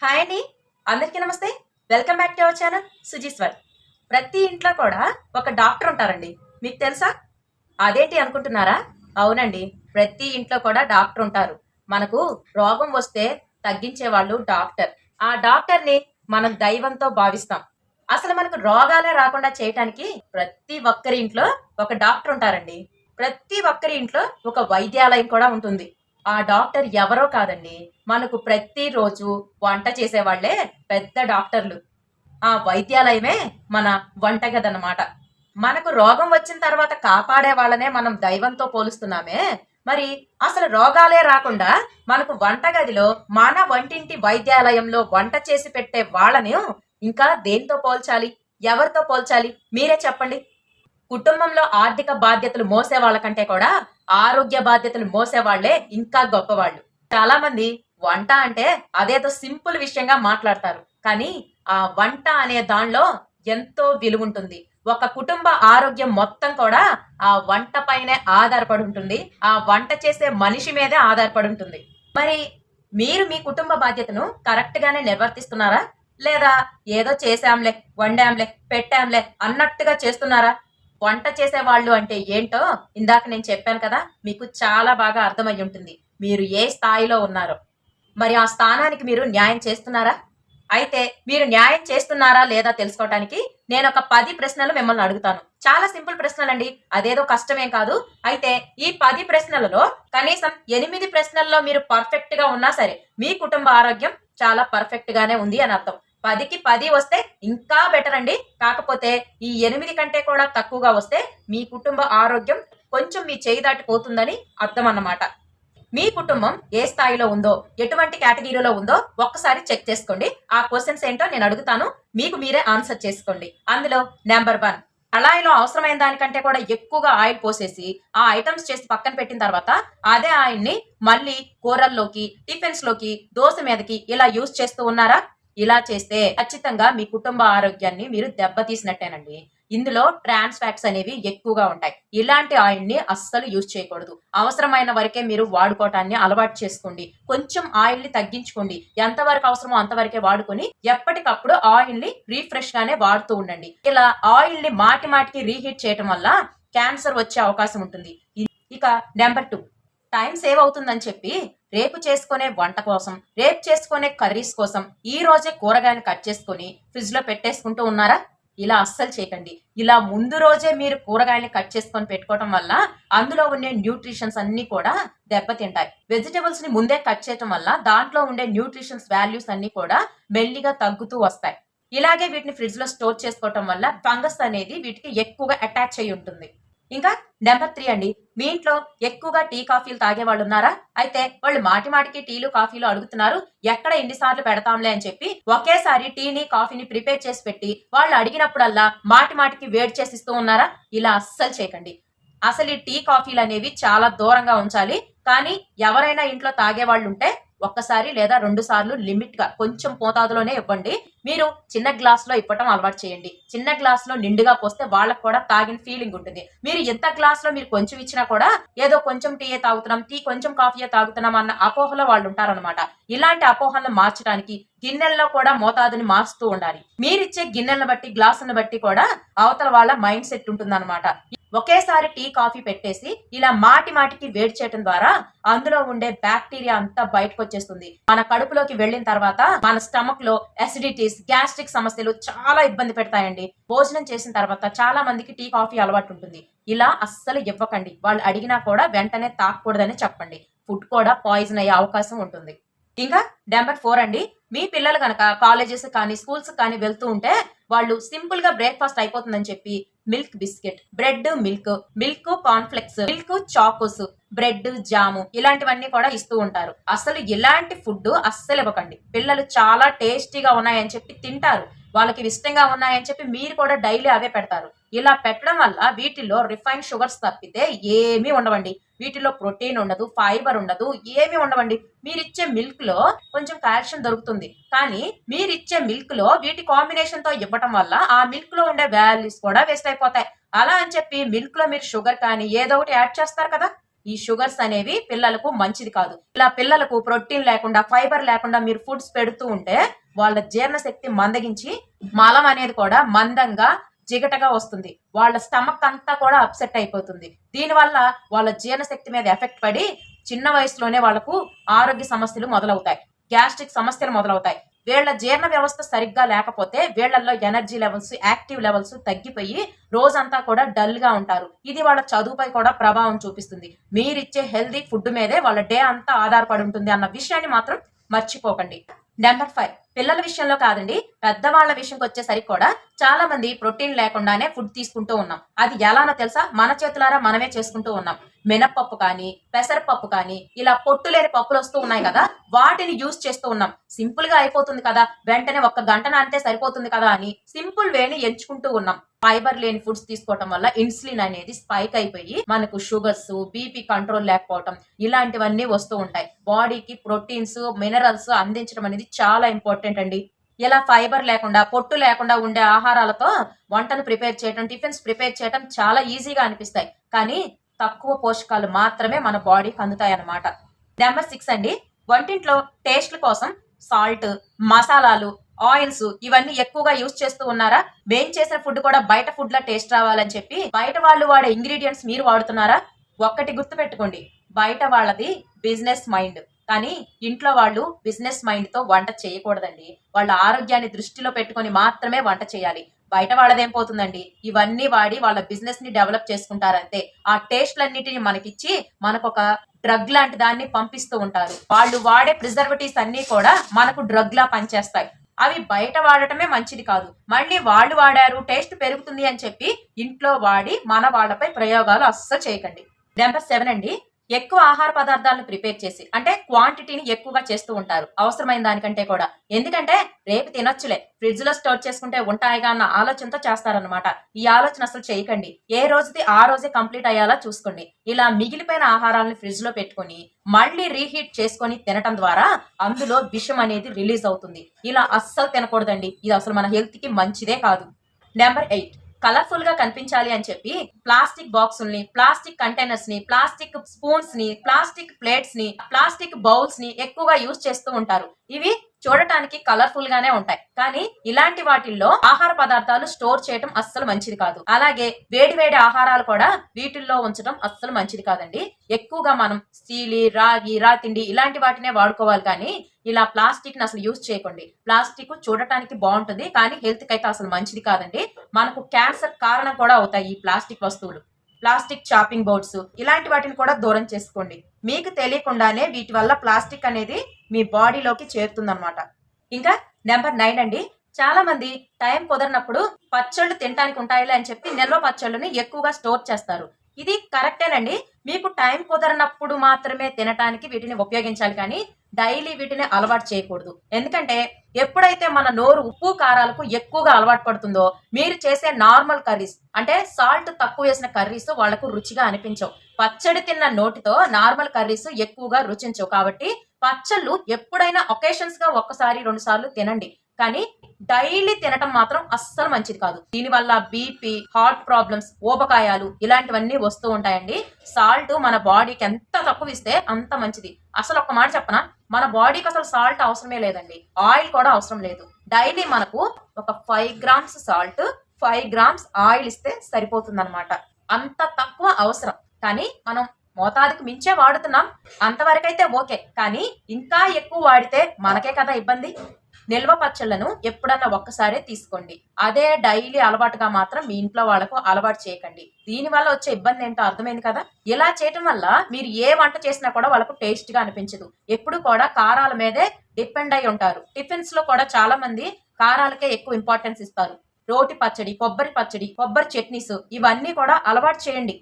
Hi అండి. అందరికీ నమస్తే. Welcome back to our channel Sujiswar. ప్రతి ఇంట్లో కూడా ఒక డాక్టర్ ఉంటారండి. మీకు తెలుసా? అదేంటి అనుకుంటున్నారా? అవునండి. ప్రతి ఇంట్లో కూడా డాక్టర్ ఉంటారు. మనకు రోగం వస్తే తగ్గించే వాళ్ళు డాక్టర్. ఆ డాక్టర్ని మనం దైవంతో భావిస్తాం. అసలు మనకు రోగాలే రాకుండా చేయటానికి ప్రతి ఒక్కరి ఇంట్లో ఒక డాక్టర్ ఉంటారండి. ప్రతి ఒక్కరి ఇంట్లో ఒక వైద్యాలయం కూడా ఉంటుంది. ఆ డాక్టర్ ఎవరో కాదండి. మనకు ప్రతిరోజు వంట చేసేవాళ్లే పెద్ద డాక్టర్లు. ఆ వైద్యాలయమే మన వంటగదన్నమాట. మనకు రోగం వచ్చిన తర్వాత కాపాడే వాళ్ళనే మనం దైవంతో పోలుస్తున్నామే. మరి అసలు రోగాలే రాకుండా మనకు వంటగదిలో మన వంటింటి వైద్యాలయంలో వంట చేసి పెట్టే వాళ్ళని ఇంకా దేంతో పోల్చాలి? ఎవరితో పోల్చాలి? మీరే చెప్పండి. కుటుంబంలో ఆర్థిక బాధ్యతలు మోసే వాళ్ళకంటే కూడా ఆరోగ్య బాధ్యతలు మోసే వాళ్లే ఇంకా గొప్పవాళ్ళు. చాలా మంది వంట అంటే అదేదో సింపుల్ విషయంగా మాట్లాడతారు. కానీ ఆ వంట అనే దానిలో ఎంతో విలువ ఉంటుంది. ఒక కుటుంబ ఆరోగ్యం మొత్తం కూడా ఆ వంట పైనే ఆధారపడి ఉంటుంది. ఆ వంట చేసే మనిషి మీదే ఆధారపడి ఉంటుంది. మరి మీరు మీ కుటుంబ బాధ్యతను కరెక్ట్ గానే నిర్వర్తిస్తున్నారా? లేదా ఏదో చేశాంలే, వండాంలే, పెట్టాంలే అన్నట్టుగా చేస్తున్నారా? వంట చేసేవాళ్ళు అంటే ఏంటో ఇందాక నేను చెప్పాను కదా, మీకు చాలా బాగా అర్థమై ఉంటుంది మీరు ఏ స్థాయిలో ఉన్నారో. మరి ఆ స్థానానికి మీరు న్యాయం చేస్తున్నారా? అయితే మీరు న్యాయం చేస్తున్నారా లేదా తెలుసుకోవటానికి నేను ఒక 10 ప్రశ్నలు మిమ్మల్ని అడుగుతాను. చాలా సింపుల్ ప్రశ్నలండి, అదేదో కష్టమేం కాదు. అయితే ఈ 10 ప్రశ్నలలో కనీసం 8 ప్రశ్నల్లో మీరు పర్ఫెక్ట్ గా ఉన్నా సరే మీ కుటుంబ ఆరోగ్యం చాలా పర్ఫెక్ట్ గానే ఉంది అని అర్థం. 10కి 10 వస్తే ఇంకా బెటర్ అండి. కాకపోతే ఈ 8 కంటే కూడా తక్కువగా వస్తే మీ కుటుంబ ఆరోగ్యం కొంచెం మీ చేయి దాటిపోతుందని అర్థం అన్నమాట. మీ కుటుంబం ఏ స్థాయిలో ఉందో, ఎటువంటి కేటగిరీలో ఉందో ఒక్కసారి చెక్ చేసుకోండి. ఆ క్వశ్చన్స్ ఏంటో నేను అడుగుతాను, మీకు మీరే ఆన్సర్ చేసుకోండి. అందులో నెంబర్ 1, కళాయిలో అవసరమైన దానికంటే కూడా ఎక్కువగా ఆయిల్ పోసేసి ఆ ఐటమ్స్ చేసి పక్కన పెట్టిన తర్వాత అదే ఆయిల్ని మళ్ళీ కూరల్లోకి, టిఫిన్స్ లోకి, దోశ మీదకి ఇలా యూజ్ చేస్తూ ఉన్నారా? ఇలా చేస్తే ఖచ్చితంగా మీ కుటుంబ ఆరోగ్యాన్ని మీరు దెబ్బతీసినట్టేనండి. ఇందులో ట్రాన్స్ ఫ్యాట్స్ అనేవి ఎక్కువగా ఉంటాయి. ఇలాంటి ఆయిల్ ని అస్సలు యూజ్ చేయకూడదు. అవసరమైన వరకే మీరు వాడుకోవటాన్ని అలవాటు చేసుకోండి. కొంచెం ఆయిల్ ని తగ్గించుకోండి. ఎంతవరకు అవసరమో అంతవరకే వాడుకొని ఎప్పటికప్పుడు ఆయిల్ ని రీఫ్రెష్ గానే వాడుతూ ఉండండి. ఇలా ఆయిల్ ని మాటి మాటికి రీహీట్ చేయటం వల్ల క్యాన్సర్ వచ్చే అవకాశం ఉంటుంది. ఇక నెంబర్ 2, టైం సేవ్ అవుతుందని చెప్పి రేపు చేసుకునే వంట కోసం, రేపు చేసుకునే కర్రీస్ కోసం ఈ రోజే కూరగాయలు కట్ చేసుకుని ఫ్రిడ్జ్ లో పెట్టేసుకుంటూ ఉన్నారా? ఇలా అస్సలు చేయకండి. ఇలా ముందు రోజే మీరు కూరగాయలు కట్ చేసుకొని పెట్టుకోవడం వల్ల అందులో ఉండే న్యూట్రిషన్స్ అన్ని కూడా దెబ్బతింటాయి. వెజిటబుల్స్ ని ముందే కట్ చేయడం వల్ల దాంట్లో ఉండే న్యూట్రిషన్స్ వాల్యూస్ అన్ని కూడా మెల్లిగా తగ్గుతూ వస్తాయి. ఇలాగే వీటిని ఫ్రిడ్జ్ లో స్టోర్ చేసుకోవటం వల్ల ఫంగస్ అనేది వీటికి ఎక్కువగా అటాచ్ అయి ఉంటుంది. ఇంకా నెంబర్ 3 అండి, మీ ఇంట్లో ఎక్కువగా టీ కాఫీలు తాగే వాళ్ళు ఉన్నారా? అయితే వాళ్ళు మాటి మాటికి టీలు కాఫీలు అడుగుతున్నారు. ఎక్కడ ఎన్నిసార్లు పెడతాంలే అని చెప్పి ఒకేసారి టీని కాఫీని ప్రిపేర్ చేసి పెట్టి వాళ్ళు అడిగినప్పుడల్లా మాటి మాటికి వేడి చేసి ఇస్తూ ఉన్నారా? ఇలా అస్సలు చేయకండి. అసలు ఈ టీ కాఫీలు అనేవి చాలా దూరంగా ఉంచాలి. కానీ ఎవరైనా ఇంట్లో తాగే వాళ్ళు ఉంటే ఒక్కసారి లేదా 2 సార్లు లిమిట్ గా కొంచెం మోతాదులోనే ఇవ్వండి. మీరు చిన్న గ్లాస్ లో ఇవ్వటం అలవాటు చేయండి. చిన్న గ్లాస్ లో నిండుగా పోస్తే వాళ్ళకు కూడా తాగిన ఫీలింగ్ ఉంటుంది. మీరు ఎంత గ్లాస్ లో మీరు కొంచెం ఇచ్చినా కూడా ఏదో కొంచెం టీయే తాగుతున్నాం, టీ కొంచెం కాఫీయే తాగుతున్నాం అన్న అపోహలో వాళ్ళు ఉంటారనమాట. ఇలాంటి అపోహలను మార్చడానికి గిన్నెల్లో కూడా మోతాదుని మార్చుతూ ఉండాలి. మీరిచ్చే గిన్నెలను బట్టి, గ్లాసులను బట్టి కూడా అవతల వాళ్ళ మైండ్ సెట్ ఉంటుందన్నమాట. ఒకేసారి టీ కాఫీ పెట్టేసి ఇలా మాటి మాటికి వేడి చేయడం ద్వారా అందులో ఉండే బ్యాక్టీరియా అంతా బయటకు వచ్చేస్తుంది. మన కడుపులోకి వెళ్ళిన తర్వాత మన స్టమక్ లో అసిడిటీస్, గ్యాస్ట్రిక్ సమస్యలు చాలా ఇబ్బంది పెడతాయండి. భోజనం చేసిన తర్వాత చాలా మందికి టీ కాఫీ అలవాటు ఉంటుంది. ఇలా అస్సలు ఇవ్వకండి. వాళ్ళు అడిగినా కూడా వెంటనే తాగకూడదని చెప్పండి. ఫుడ్ కూడా పాయిజన్ అయ్యే అవకాశం ఉంటుంది. ఇంకా నెంబర్ 4 అండి, మీ పిల్లలు కనుక కాలేజెస్ కానీ స్కూల్స్ కానీ వెళ్తూ ఉంటే వాళ్ళు సింపుల్ గా బ్రేక్ఫాస్ట్ అయిపోతుందని చెప్పి milk biscuit, bread milk, milk cornflakes, milk Chocos, bread జాము ఇలాంటివన్నీ కూడా ఇస్తూ ఉంటారు. అసలు ఇలాంటి ఫుడ్ అస్సలు ఇవ్వకండి. పిల్లలు చాలా టేస్టీగా ఉన్నాయని చెప్పి తింటారు. వాళ్ళకి ఇష్టంగా ఉన్నాయని చెప్పి మీరు కూడా డైలీ అవే పెడతారు. ఇలా పెట్టడం వల్ల వీటిల్లో రిఫైన్ షుగర్స్ తప్పితే ఏమీ ఉండవండి. వీటిలో ప్రోటీన్ ఉండదు, ఫైబర్ ఉండదు, ఏమీ ఉండవండి. మీరిచ్చే మిల్క్ లో కొంచెం కాల్షియం దొరుకుతుంది. కానీ మీరిచ్చే మిల్క్ లో వీటి కాంబినేషన్ తో ఇవ్వటం వల్ల ఆ మిల్క్ లో ఉండే వాల్యూస్ కూడా వేస్ట్ అయిపోతాయి. అలా అని చెప్పి మిల్క్ లో మీరు షుగర్ కానీ ఏదో ఒకటి యాడ్ చేస్తారు కదా. ఈ షుగర్స్ అనేవి పిల్లలకు మంచిది కాదు. ఇలా పిల్లలకు ప్రోటీన్ లేకుండా, ఫైబర్ లేకుండా మీరు ఫుడ్స్ పెడుతూ ఉంటే వాళ్ళ జీర్ణశక్తి మందగించి మలం అనేది కూడా మందంగా జిగటగా వస్తుంది. వాళ్ళ స్టమక్ అంతా కూడా అప్సెట్ అయిపోతుంది. దీనివల్ల వాళ్ళ జీర్ణశక్తి మీద ఎఫెక్ట్ పడి చిన్న వయసులోనే వాళ్ళకు ఆరోగ్య సమస్యలు మొదలవుతాయి, గ్యాస్ట్రిక్ సమస్యలు మొదలవుతాయి. వీళ్ళ జీర్ణ వ్యవస్థ సరిగ్గా లేకపోతే వీళ్ళల్లో ఎనర్జీ లెవెల్స్, యాక్టివ్ లెవెల్స్ తగ్గిపోయి రోజంతా కూడా డల్ గా ఉంటారు. ఇది వాళ్ళ చదువుపై కూడా ప్రభావం చూపిస్తుంది. మీరిచ్చే హెల్దీ ఫుడ్ మీదే వాళ్ళ డే అంతా ఆధారపడి ఉంటుంది అన్న విషయాన్ని మాత్రం మర్చిపోకండి. నెంబర్ 5, పిల్లల విషయంలో కాదండి, పెద్దవాళ్ల విషయంకి వచ్చేసరికి కూడా చాలా మంది ప్రోటీన్ లేకుండానే ఫుడ్ తీసుకుంటూ ఉన్నాం. అది ఎలానో తెలుసా? మన చేతులారా మనమే చేసుకుంటూ ఉన్నాం. మినప్పప్పు కానీ, పెసరపప్పు కానీ, ఇలా పొట్టు లేని పప్పులు వస్తూ ఉన్నాయి కదా, వాటిని యూజ్ చేస్తూ ఉన్నాం. సింపుల్ గా అయిపోతుంది కదా, వెంటనే 1 గంట నానితే సరిపోతుంది కదా అని సింపుల్ వేని ఎంచుకుంటూ ఉన్నాం. ఫైబర్ లేని ఫుడ్స్ తీసుకోవటం వల్ల ఇన్సులిన్ అనేది స్పైక్ అయిపోయి మనకు షుగర్స్, బీపీ కంట్రోల్ లేకపోవటం ఇలాంటివన్నీ వస్తూ ఉంటాయి. బాడీకి ప్రోటీన్స్, మినరల్స్ అందించడం అనేది చాలా ఇంపార్టెంట్ అండి. ఇలా ఫైబర్ లేకుండా, పొట్టు లేకుండా ఉండే ఆహారాలతో వంటను ప్రిపేర్ చేయడం, టిఫిన్స్ ప్రిపేర్ చేయడం చాలా ఈజీగా అనిపిస్తాయి. కానీ తక్కువ పోషకాలు మాత్రమే మన బాడీకి అందుతాయి అన్నమాట. నెంబర్ 6 అండి, వంటింట్లో టేస్ట్ల కోసం సాల్ట్, మసాలాలు, ఆయిల్స్ ఇవన్నీ ఎక్కువగా యూజ్ చేస్తూ ఉన్నారా? మేం చేసిన ఫుడ్ కూడా బయట ఫుడ్ లా టేస్ట్ రావాలని చెప్పి బయట వాళ్ళు వాడే ఇంగ్రీడియంట్స్ మీరు వాడుతున్నారా? ఒక్కటి గుర్తు పెట్టుకోండి, బయట వాళ్ళది బిజినెస్ మైండ్, కానీ ఇంట్లో వాళ్ళు బిజినెస్ మైండ్ తో వంట చేయకూడదండి. వాళ్ళ ఆరోగ్యాన్ని దృష్టిలో పెట్టుకొని మాత్రమే వంట చేయాలి. బయట వాళ్ళదేం పోతుందండి, ఇవన్నీ వాడి వాళ్ళ బిజినెస్ ని డెవలప్ చేసుకుంటారంతే. ఆ టేస్ట్లన్నిటిని మనకిచ్చి మనకొక డ్రగ్ లాంటి దాన్ని పంపిస్తూ ఉంటారు. వాళ్ళు వాడే ప్రిజర్వేటివ్స్ అన్ని కూడా మనకు డ్రగ్ లా పనిచేస్తాయి. అవి బయట వాడటమే మంచిది కాదు. మళ్ళీ వాళ్ళు వాడారు, టేస్ట్ పెరుగుతుంది అని చెప్పి ఇంట్లో వాడి మన వాళ్ళపై ప్రయోగాలు అస్సలు చేయకండి. నెంబర్ 7 అండి, ఎక్కువ ఆహార పదార్థాలను ప్రిపేర్ చేసి, అంటే క్వాంటిటీని ఎక్కువగా చేస్తూ ఉంటారు అవసరమైన దానికంటే కూడా. ఎందుకంటే రేపు తినొచ్చులే, ఫ్రిడ్జ్ లో స్టోర్ చేసుకుంటే ఉంటాయిగా అన్న ఆలోచనతో చేస్తారనమాట. ఈ ఆలోచన అసలు చేయకండి. ఏ రోజుది ఆ రోజే కంప్లీట్ అయ్యేలా చూసుకోండి. ఇలా మిగిలిపోయిన ఆహారాలను ఫ్రిడ్జ్ లో పెట్టుకొని మళ్ళీ రీహీట్ చేసుకొని తినటం ద్వారా అందులో విషం అనేది రిలీజ్ అవుతుంది. ఇలా అస్సలు తినకూడదండి. ఇది అసలు మన హెల్త్ కి మంచిదే కాదు. నెంబర్ 8, కలర్ఫుల్ గా కనిపించాలి అని చెప్పి ప్లాస్టిక్ బాక్సుల్ని, ప్లాస్టిక్ కంటైనర్స్ ని, ప్లాస్టిక్ స్పూన్స్ ని, ప్లాస్టిక్ ప్లేట్స్ ని, ప్లాస్టిక్ బౌల్స్ ని ఎక్కువగా యూజ్ చేస్తూ ఉంటారు. ఇవి చూడటానికి కలర్ఫుల్ గానే ఉంటాయి, కానీ ఇలాంటి వాటిల్లో ఆహార పదార్థాలు స్టోర్ చేయడం అస్సలు మంచిది కాదు. అలాగే వేడి వేడి ఆహారాలు కూడా వీటిల్లో ఉంచడం అస్సలు మంచిది కాదండి. ఎక్కువగా మనం స్టీల్, రాగి, రాతిండి ఇలాంటి వాటినే వాడుకోవాలి, కానీ ఇలా ప్లాస్టిక్ ని అసలు యూజ్ చేయకండి. ప్లాస్టిక్ చూడటానికి బాగుంటుంది, కానీ హెల్త్ కి అయితే అసలు మంచిది కాదండి. మనకు క్యాన్సర్ కారణం కూడా అవుతాయి ఈ ప్లాస్టిక్ వస్తువులు. ప్లాస్టిక్ చాపింగ్ బోర్డ్స్ ఇలాంటి వాటిని కూడా దూరం చేసుకోండి. మీకు తెలియకుండానే వీటి వల్ల ప్లాస్టిక్ అనేది మీ బాడీలోకి చేరుతుందన్నమాట. ఇంకా నెంబర్ 9 అండి, చాలా మంది టైం కుదరనప్పుడు పచ్చళ్ళు తినడానికి ఉంటాయిలే అని చెప్పి నిల్వ పచ్చళ్ళని ఎక్కువగా స్టోర్ చేస్తారు. ఇది కరెక్టేనండి. మీకు టైం కుదరనప్పుడు మాత్రమే తినటానికి వీటిని ఉపయోగించాలి, కానీ డైలీ వీటిని అలవాటు చేయకూడదు. ఎందుకంటే ఎప్పుడైతే మన నోరు ఉప్పు కారాలకు ఎక్కువగా అలవాటు పడుతుందో, మీరు చేసే నార్మల్ కర్రీస్, అంటే సాల్ట్ తక్కువ వేసిన కర్రీస్ వాళ్లకు రుచిగా అనిపించవు. పచ్చడి తిన్న నోటితో నార్మల్ కర్రీస్ ఎక్కువగా రుచించవు. కాబట్టి పచ్చళ్ళు ఎప్పుడైనా ఒకేషన్స్ గా 1-2 సార్లు తినండి, కానీ డైలీ తినటం మాత్రం అస్సలు మంచిది కాదు. దీనివల్ల బీపీ, హార్ట్ ప్రాబ్లమ్స్, ఊబకాయాలు ఇలాంటివన్నీ వస్తూ ఉంటాయండి. సాల్ట్ మన బాడీకి ఎంత తక్కువ ఇస్తే అంత మంచిది. అసలు ఒక్క మాట చెప్పనా, మన బాడీకి అసలు సాల్ట్ అవసరమే లేదండి, ఆయిల్ కూడా అవసరం లేదు. డైలీ మనకు ఒక 5 గ్రామ్స్ సాల్ట్, 5 గ్రామ్స్ ఆయిల్ ఇస్తే సరిపోతుంది అనమాట. అంత తక్కువ అవసరం, కానీ మనం మోతాదుకు మించే వాడుతున్నాం. అంతవరకైతే ఓకే, కానీ ఇంకా ఎక్కువ వాడితే మనకే కదా ఇబ్బంది. నిల్వ పచ్చళ్లను ఎప్పుడన్నా ఒక్కసారే తీసుకోండి. అదే డైలీ అలవాటుగా మాత్రం మీ ఇంట్లో వాళ్ళకు అలవాటు చేయకండి. దీని వల్ల వచ్చే ఇబ్బంది ఏంటో అర్థమైంది కదా. ఇలా చేయటం వల్ల మీరు ఏ వంట చేసినా కూడా వాళ్ళకు టేస్ట్ గా అనిపించదు. ఎప్పుడు కూడా కారాల మీదే డిపెండ్ అయి ఉంటారు. టిఫిన్స్ లో కూడా చాలా మంది కారాలకే ఎక్కువ ఇంపార్టెన్స్ ఇస్తారు. రోటి పచ్చడి, కొబ్బరి పచ్చడి, కొబ్బరి చట్నీస్ ఇవన్నీ కూడా అలవాటు చేయండి.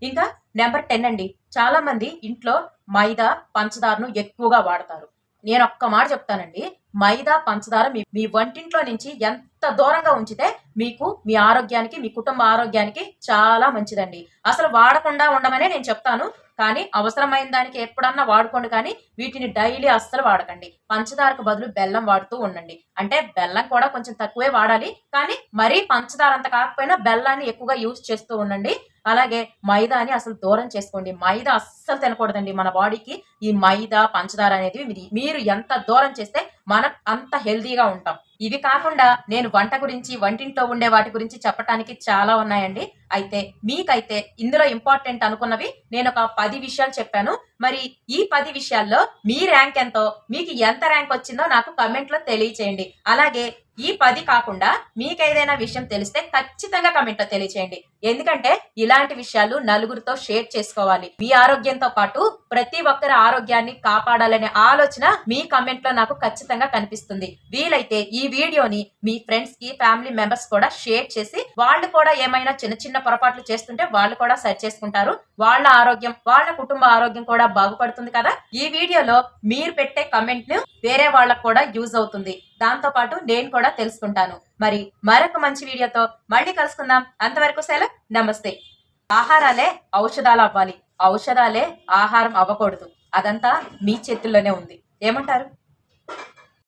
ఇంకా నెంబర్ 10 అండి, చాలా మంది ఇంట్లో మైదా, పంచదారను ఎక్కువగా వాడతారు. నేను ఒక్క మాట చెప్తానండి, మైదా, పంచదార మీ వంటింట్లో నుంచి ఎంత దూరంగా ఉంచితే మీకు, మీ ఆరోగ్యానికి, మీ కుటుంబ ఆరోగ్యానికి చాలా మంచిదండి. అసలు వాడకుండా ఉండమనే నేను చెప్తాను, కానీ అవసరమైన దానికి ఎప్పుడన్నా వాడుకోండి, కానీ వీటిని డైలీ అస్సలు వాడకండి. పంచదారకు బదులు బెల్లం వాడుతూ ఉండండి. అంటే బెల్లం కూడా కొంచెం తక్కువే వాడాలి, కానీ మరీ పంచదార అంత కాకపోయినా బెల్లాన్ని ఎక్కువగా యూజ్ చేస్తూ ఉండండి. అలాగే మైదాని అసలు దూరం చేసుకోండి. మైదా అస్సలు తినకూడదండి మన బాడీకి. ఈ మైదా, పంచదార అనేది మీరు ఎంత దూరం చేస్తే మనం అంత హెల్తీగా ఉంటాం. ఇవి కాకుండా నేను వంట గురించి, వంటింట్లో ఉండే వాటి గురించి చెప్పటానికి చాలా ఉన్నాయండి. అయితే మీకైతే ఇందులో ఇంపార్టెంట్ అనుకున్నవి నేను ఒక 10 విషయాలు చెప్పాను. మరి ఈ 10 విషయాల్లో మీ ర్యాంక్ ఎంతో, మీకు ఎంత ర్యాంక్ వచ్చిందో నాకు కమెంట్ లో తెలియచేయండి. అలాగే ఈ 10 కాకుండా మీకేదైనా విషయం తెలిస్తే ఖచ్చితంగా కమెంట్ లో తెలియచేయండి. ఎందుకంటే ఇలాంటి విషయాలు నలుగురితో షేర్ చేసుకోవాలి. మీ ఆరోగ్యంతో పాటు ప్రతి ఒక్కరి ఆరోగ్యాన్ని కాపాడాలనే ఆలోచన మీ కమెంట్ లో నాకు ఖచ్చితంగా కనిపిస్తుంది. వీలైతే ఈ వీడియోని మీ ఫ్రెండ్స్ కి, ఫ్యామిలీ మెంబర్స్ కూడా షేర్ చేసి వాళ్ళు కూడా ఏమైనా చిన్న చిన్న పొరపాట్లు చేస్తుంటే వాళ్ళు కూడా సరి చేసుకుంటారు. వాళ్ళ ఆరోగ్యం, వాళ్ళ కుటుంబ ఆరోగ్యం కూడా బాగుపడుతుంది కదా. ఈ వీడియోలో మీరు పెట్టే కమెంట్ ను వేరే వాళ్ళకు కూడా యూజ్ అవుతుంది. దాంతో పాటు నేను కూడా తెలుసుకుంటాను. మరి మరొక మంచి వీడియోతో మళ్ళీ కలుసుకుందాం. అంతవరకు సెలవు, నమస్తే. ఆహారాలే ఔషధాలు అవ్వాలి, ఔషధాలే ఆహారం అవ్వకూడదు. అదంతా మీ చేతుల్లోనే ఉంది. ఏమంటారు?